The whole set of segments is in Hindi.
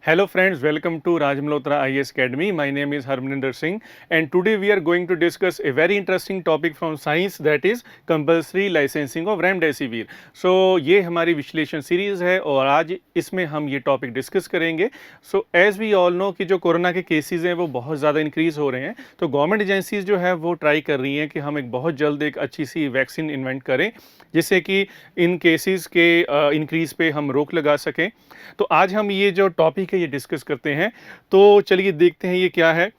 Hello friends, welcome to Raj Malhotra IAS Academy. My name is Harminder Singh and today we are going to discuss a very interesting topic from science, that is compulsory licensing of Remdesivir. So ये हमारी विश्लेषण सीरीज है और आज इसमें हम ये टॉपिक डिस्कस करेंगे. So as we all know कि जो कोरोना के केसेस हैं वो बहुत ज़्यादा इंक्रीज़ हो रहे हैं, तो गवर्नमेंट एजेंसीज जो है वो ट्राई कर रही हैं कि हम एक बहुत जल्द एक अच्छी सी वैक्सीन इन्वेंट करें जिससे कि इन केसेस के इंक्रीज़ पे हम रोक लगा सकें. तो आज हम ये जो टॉपिक है ये डिस्कस करते हैं. तो चलिए देखते हैं ये क्या है.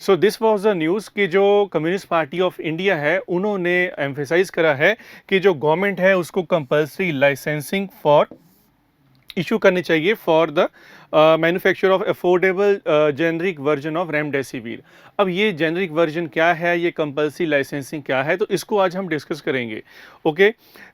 So this was the news कि जो कम्युनिस्ट पार्टी ऑफ इंडिया है उन्होंने एम्फेसाइज करा है कि जो गवर्नमेंट है उसको कंपल्सरी लाइसेंसिंग फॉर इशू करनी चाहिए for the manufacture of affordable generic version of remdesivir. अब ये जेनरिक वर्जन क्या है, ये कंपल्सरी लाइसेंसिंग क्या है, तो इसको आज हम डिस्कस करेंगे. ओके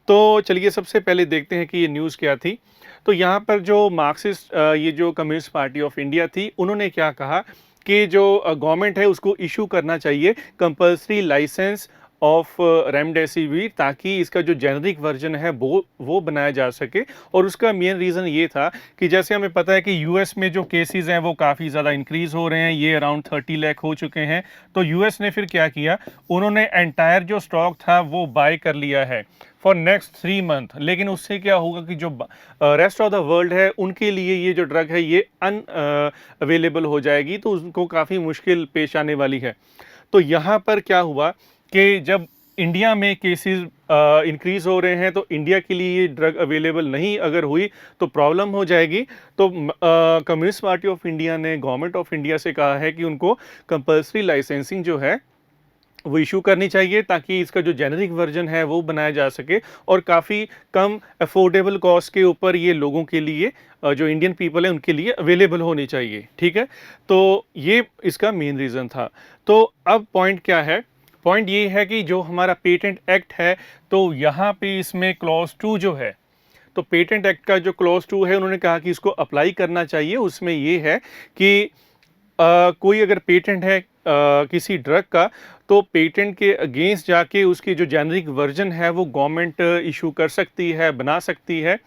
तो चलिए सबसे पहले देखते हैं कि ये न्यूज़ क्या थी. तो यहाँ पर जो मार्क्सिस्ट ये जो कम्युनिस्ट पार्टी ऑफ इंडिया थी उन्होंने क्या कहा कि जो गवर्नमेंट है उसको इशू करना चाहिए कंपल्सरी लाइसेंस ऑफ रेमडेसिविर ताकि इसका जो जेनरिक वर्जन है वो बनाया जा सके. और उसका मेन रीज़न ये था कि जैसे हमें पता है कि यूएस में जो केसेस हैं वो काफ़ी ज़्यादा इंक्रीज़ हो रहे हैं, ये अराउंड 30 लाख हो चुके हैं. तो यूएस ने फिर क्या किया, उन्होंने एंटायर जो स्टॉक था वो बाय कर लिया है फॉर नेक्स्ट 3 मंथ. लेकिन उससे क्या होगा कि जो रेस्ट ऑफ द वर्ल्ड है उनके लिए ये जो ड्रग है ये अवेलेबल हो जाएगी, तो उनको काफ़ी मुश्किल पेश आने वाली है. तो यहाँ पर क्या हुआ कि जब इंडिया में केसेस इंक्रीज़ हो रहे हैं तो इंडिया के लिए ये ड्रग अवेलेबल नहीं अगर हुई तो प्रॉब्लम हो जाएगी. तो कम्युनिस्ट पार्टी ऑफ इंडिया ने गवर्नमेंट ऑफ इंडिया से कहा है कि उनको कंपल्सरी लाइसेंसिंग जो है वो इशू करनी चाहिए ताकि इसका जो जेनरिक वर्जन है वो बनाया जा सके और काफ़ी कम अफोर्डेबल कॉस्ट के ऊपर ये लोगों के लिए जो इंडियन पीपल है उनके लिए अवेलेबल होनी चाहिए. ठीक है, तो ये इसका मेन रीज़न था. तो अब पॉइंट क्या है, पॉइंट ये है कि जो हमारा पेटेंट एक्ट है तो यहाँ पे इसमें क्लॉज 2 जो है, तो पेटेंट एक्ट का जो क्लॉज 2 है उन्होंने कहा कि इसको अप्लाई करना चाहिए. उसमें ये है कि कोई अगर पेटेंट है किसी ड्रग का तो पेटेंट के अगेंस्ट जाके उसकी जो जेनरिक वर्जन है वो गवर्नमेंट इशू कर सकती है, बना सकती है.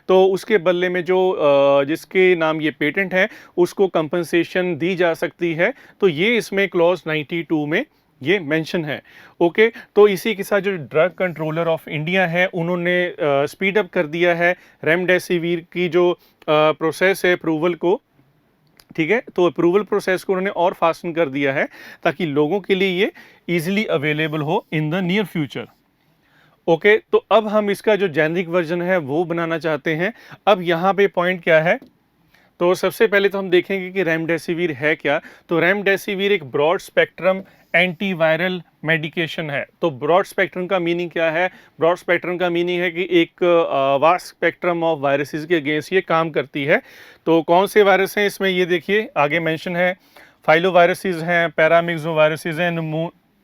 तो उसके बदले में जो जिसके नाम ये पेटेंट है उसको कंपनसेशन दी जा सकती है. तो ये इसमें क्लॉज 92 में ये मेंशन है. ओके तो इसी के साथ जो ड्रग कंट्रोलर ऑफ इंडिया है उन्होंने स्पीड अप कर दिया है रेमडेसिविर की जो प्रोसेस है अप्रूवल को. ठीक है, तो अप्रूवल प्रोसेस को उन्होंने और फास्टन कर दिया है ताकि लोगों के लिए ये इजीली अवेलेबल हो in the near future. Okay तो अब हम इसका जो जेनरिक वर्जन है वो बनाना चाहते हैं. अब यहाँ पे पॉइंट क्या है, तो सबसे पहले तो हम देखेंगे कि रेमडेसिविर है क्या. तो रेमडेसिविर एक ब्रॉड स्पेक्ट्रम एंटीवायरल मेडिकेशन है. तो ब्रॉड स्पेक्ट्रम का मीनिंग क्या है, ब्रॉड स्पेक्ट्रम का मीनिंग है कि एक वास्ट स्पेक्ट्रम ऑफ वायरसेस के अगेंस्ट ये काम करती है. तो कौन से वायरस हैं इसमें, ये देखिए आगे मेंशन है, फाइलोवायरसेस हैं, पैरामिक्सोवायरसेस हैं,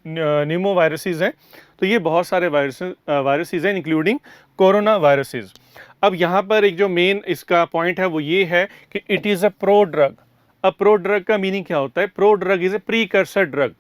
न्यूमोवायरसेस हैं. तो ये बहुत सारे वायरसेस हैं इंक्लूडिंग कोरोना वायरसेस. अब यहाँ पर एक जो मेन इसका पॉइंट है वो ये है कि it is a pro drug. अब प्रो ड्रग का मीनिंग क्या होता है, pro drug is a precursor drug.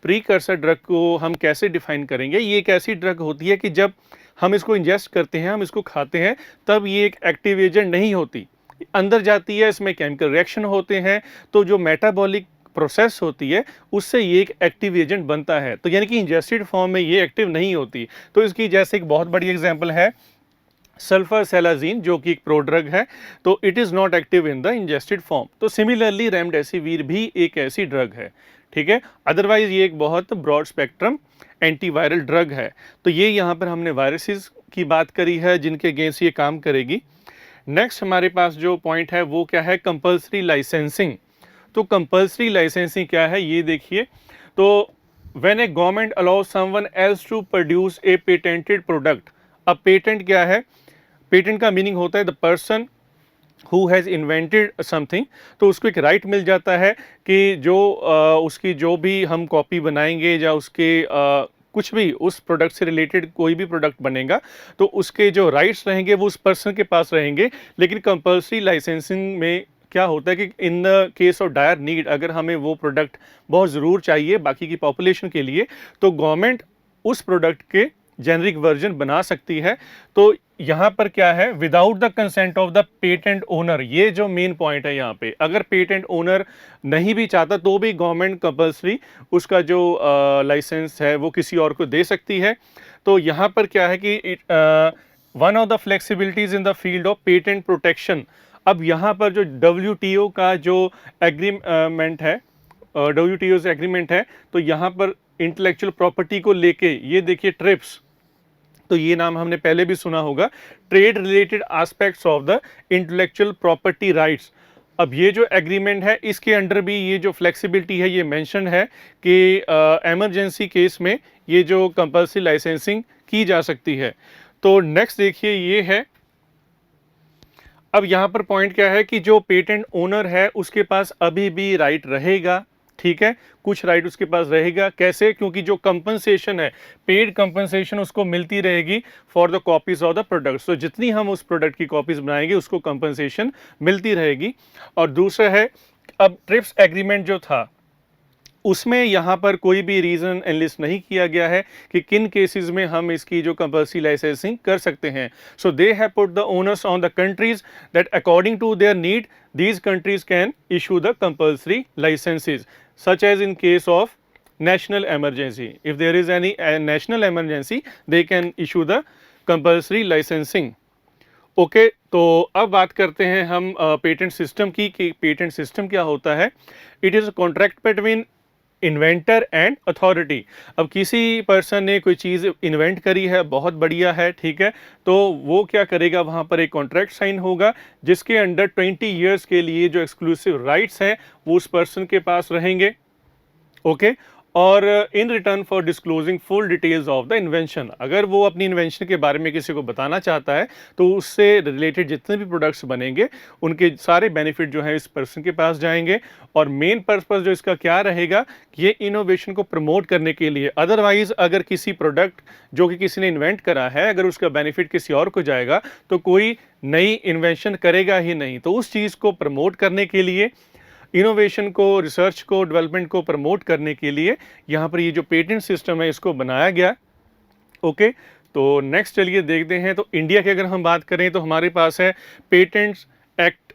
Precursor drug को हम कैसे डिफाइन करेंगे, ये एक ऐसी ड्रग होती है कि जब हम इसको इंजेस्ट करते हैं, हम इसको खाते हैं, तब ये एक एक्टिव एजेंट नहीं होती, अंदर जाती है, इसमें केमिकल रिएक्शन होते हैं, तो जो मेटाबॉलिक प्रोसेस होती है उससे ये एक एक्टिव एजेंट बनता है. तो यानी कि इंजेस्टेड फॉर्म में ये एक्टिव नहीं होती. तो इसकी जैसे एक बहुत बड़ी एग्जांपल है सल्फर सेलाजीन जो कि एक प्रो ड्रग है, तो it is not active in the ingested form. तो सिमिलरली रेमडेसिविर भी एक ऐसी ड्रग है. ठीक है, अदरवाइज ये एक बहुत ब्रॉड स्पेक्ट्रम एंटीवायरल ड्रग है. तो ये यहाँ पर हमने वायरसेस की बात करी है जिनके अगेंस्ट ये काम करेगी. नेक्स्ट हमारे पास जो पॉइंट है वो क्या है, कंपल्सरी लाइसेंसिंग. तो कंपल्सरी लाइसेंसिंग क्या है ये देखिए. तो when a government allows someone else to produce a patented product. अब पेटेंट क्या है, पेटेंट का मीनिंग होता है the person who has invented something. तो उसको एक राइट मिल जाता है कि जो उसकी जो भी हम कॉपी बनाएंगे या उसके कुछ भी उस प्रोडक्ट से रिलेटेड कोई भी प्रोडक्ट बनेगा तो उसके जो राइट्स रहेंगे वो उस पर्सन के पास रहेंगे. लेकिन कंपल्सरी लाइसेंसिंग में क्या होता है कि in the case of dire need, अगर हमें वो प्रोडक्ट बहुत ज़रूर चाहिए बाकी की पॉपुलेशन के लिए, तो गवर्नमेंट उस प्रोडक्ट के जेनरिक वर्जन बना सकती है। तो यहाँ पर क्या है, without the consent of the patent owner, ये जो मेन पॉइंट है यहाँ पे, अगर पेटेंट ओनर नहीं भी चाहता तो भी गवर्नमेंट कंपल्सरी उसका जो लाइसेंस है वो किसी और को दे सकती है। तो यहाँ पर क्या है कि one of the flexibilities in the field of patent protection. अब यहाँ पर जो WTO का जो एग्रीमेंट है, WTO से एग्रीमेंट है, तो यहाँ पर इंटेलेक्चुअल प्रॉपर्टी को लेके, ये देखिए ट्रिप्स, तो ये नाम हमने पहले भी सुना होगा, trade related aspects of the intellectual property rights. अब ये जो एग्रीमेंट है इसके अंडर भी ये जो फ्लेक्सिबिलिटी है ये मेंशन है कि इमरजेंसी केस में ये जो कंपल्सरी लाइसेंसिंग की जा सकती है। तो नेक्स्ट देखिए ये है, अब यहाँ पर पॉइंट क्या है कि जो पेटेंट ओनर है उसके पास अभी भी राइट रहेगा, ठीक है, कुछ राइट उसके पास रहेगा। कैसे? क्योंकि जो कंपनसेशन है, पेड कंपनसेशन उसको मिलती रहेगी for the copies of the product. तो जितनी हम उस प्रोडक्ट की कॉपीज बनाएंगे उसको कंपनसेशन मिलती रहेगी। और दूसरा है, अब ट्रिप्स एग्रीमेंट जो था उसमें यहाँ पर कोई भी रीज़न एनलिस्ट नहीं किया गया है कि किन केसेस में हम इसकी जो कंपल्सरी लाइसेंसिंग कर सकते हैं। So they have put the owners on the countries that according to their need these countries can issue the compulsory licenses, such as in case of national emergency. If there is any national emergency, they can issue the compulsory licensing. Okay तो अब बात करते हैं हम पेटेंट सिस्टम की, कि पेटेंट सिस्टम क्या होता है। It is a contract between inventor and authority. अब किसी पर्सन ने कोई चीज़ इन्वेंट करी है, बहुत बढ़िया है, ठीक है, तो वो क्या करेगा, वहाँ पर एक कॉन्ट्रैक्ट साइन होगा जिसके अंडर 20 ईयर्स के लिए जो एक्सक्लूसिव राइट्स हैं वो उस पर्सन के पास रहेंगे। ओके और in return for disclosing full details of the invention, अगर वो अपनी इन्वेंशन के बारे में किसी को बताना चाहता है तो उससे रिलेटेड जितने भी प्रोडक्ट्स बनेंगे उनके सारे बेनिफिट जो है इस पर्सन के पास जाएंगे। और मेन पर्पस जो इसका क्या रहेगा, ये इनोवेशन को प्रमोट करने के लिए। अदरवाइज अगर किसी प्रोडक्ट जो कि किसी ने इन्वेंट करा है अगर उसका बेनिफिट किसी और को जाएगा तो कोई नई इन्वेंशन करेगा ही नहीं। तो उस चीज़ को प्रमोट करने के लिए, इनोवेशन को, रिसर्च को, डेवलपमेंट को प्रमोट करने के लिए यहाँ पर ये जो पेटेंट सिस्टम है इसको बनाया गया। ओके तो नेक्स्ट चलिए देखते हैं। तो इंडिया की अगर हम बात करें तो हमारे पास है patents act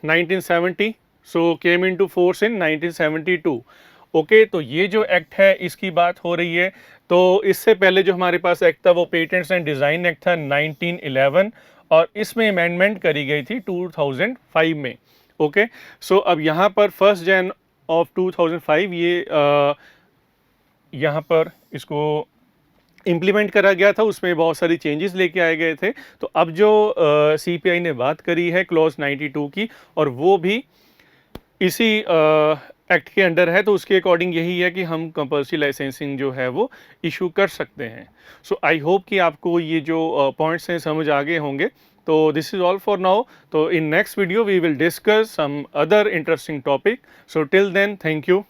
1970, so came into force in 1972। Okay तो ये जो एक्ट है इसकी बात हो रही है। तो इससे पहले जो हमारे पास एक्ट था वो पेटेंट्स एंड डिज़ाइन एक्ट था 1911 और इसमें अमेंडमेंट करी गई थी 2005 में। ओके सो अब यहाँ पर 1 जनवरी ऑफ 2005 ये यहाँ पर इसको इम्प्लीमेंट करा गया था, उसमें बहुत सारी चेंजेस लेके आए गए थे। तो अब जो CPI ने बात करी है क्लॉज 92 की और वो भी इसी एक्ट के अंडर है, तो उसके अकॉर्डिंग यही है कि हम कंपल्सरी लाइसेंसिंग जो है वो इशू कर सकते हैं। सो आई होप कि आपको ये जो पॉइंट्स हैं समझ आ गए होंगे। तो this is all for now. तो in next video we will discuss some other interesting topic. So till then thank you.